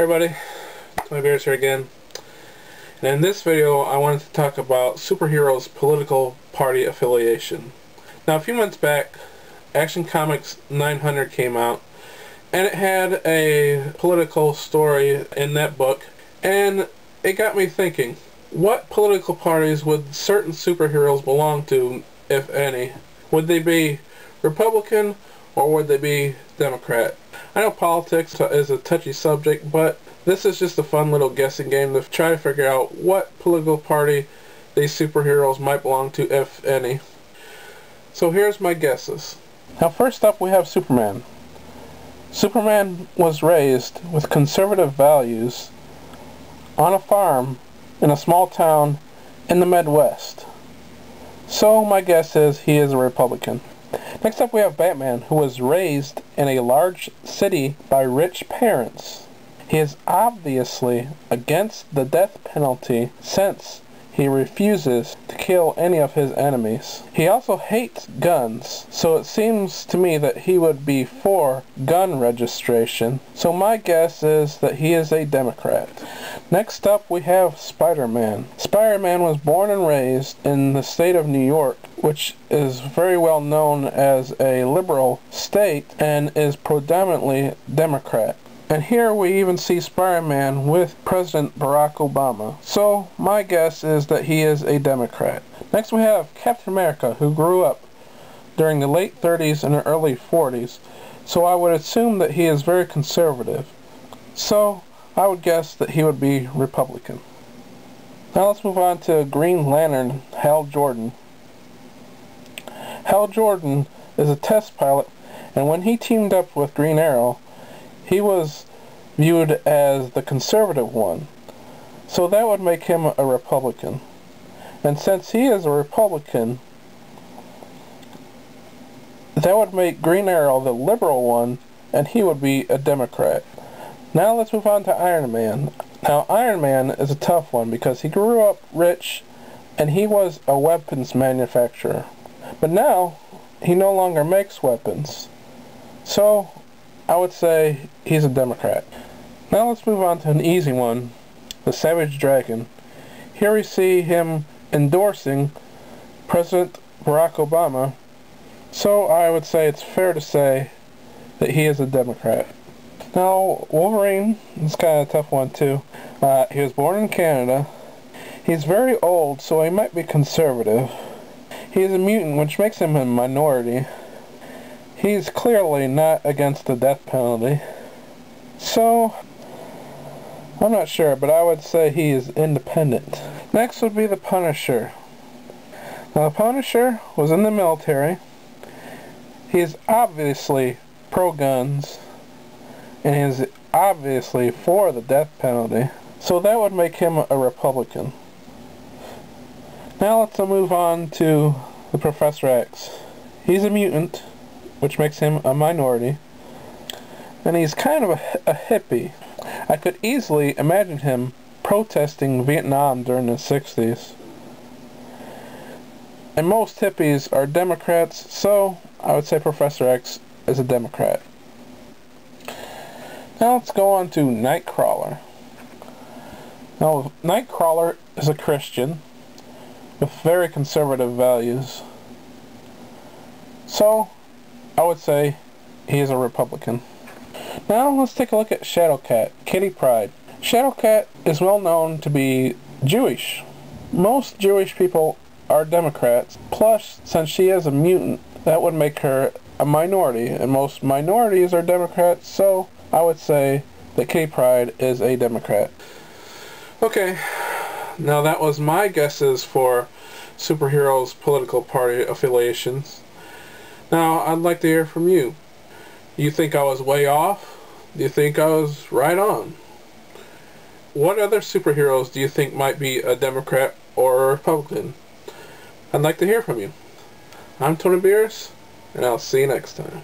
Hey everybody, Tony Bears here again. And in this video I wanted to talk about superheroes' political party affiliation. Now a few months back, Action Comics 900 came out, and it had a political story in that book, and it got me thinking, what political parties would certain superheroes belong to, if any? Would they be Republican or would they be Democrat? I know politics is a touchy subject, but this is just a fun little guessing game to try to figure out what political party these superheroes might belong to, if any. So here's my guesses. Now first up we have Superman. Superman was raised with conservative values on a farm in a small town in the Midwest. So my guess is he is a Republican. Next up we have Batman, who was raised in a large city by rich parents. He is obviously against the death penalty since he refuses to kill any of his enemies. He also hates guns, so it seems to me that he would be for gun registration. So my guess is that he is a Democrat. Next up we have Spider-Man. Spider-Man was born and raised in the state of New York, which is very well known as a liberal state and is predominantly Democrat. And here we even see Spider-Man with President Barack Obama. So my guess is that he is a Democrat. Next we have Captain America, who grew up during the late 30s and early 40s. So I would assume that he is very conservative. So I would guess that he would be Republican. Now let's move on to Green Lantern, Hal Jordan. Hal Jordan is a test pilot, and when he teamed up with Green Arrow, he was viewed as the conservative one. So that would make him a Republican. And since he is a Republican, that would make Green Arrow the liberal one, and he would be a Democrat. Now let's move on to Iron Man. Now Iron Man is a tough one because he grew up rich and he was a weapons manufacturer. But now he no longer makes weapons. So I would say he's a Democrat. Now let's move on to an easy one, the Savage Dragon. Here we see him endorsing President Barack Obama, so I would say it's fair to say that he is a Democrat. Now Wolverine is kind of a tough one too. He was born in Canada. He's very old, so he might be conservative. He is a mutant, which makes him a minority. He's clearly not against the death penalty. So, I'm not sure, but I would say he is independent. Next would be the Punisher. Now the Punisher was in the military. He is obviously pro-guns, and he is obviously for the death penalty. So that would make him a Republican. Now let's move on to the Professor X. He's a mutant, which makes him a minority, and he's kind of a hippie. I could easily imagine him protesting Vietnam during the 60s. And most hippies are Democrats, so I would say Professor X is a Democrat. Now let's go on to Nightcrawler. Now Nightcrawler is a Christian with very conservative values. So I would say he is a Republican. Now let's take a look at Shadowcat, Kitty Pryde. Shadowcat is well known to be Jewish. Most Jewish people are Democrats, plus since she is a mutant, that would make her a minority, and most minorities are Democrats, so I would say that Kitty Pryde is a Democrat. Okay, now that was my guesses for superheroes' political party affiliations. Now, I'd like to hear from you. You think I was way off? Do you think I was right on? What other superheroes do you think might be a Democrat or a Republican? I'd like to hear from you. I'm Tony Beers, and I'll see you next time.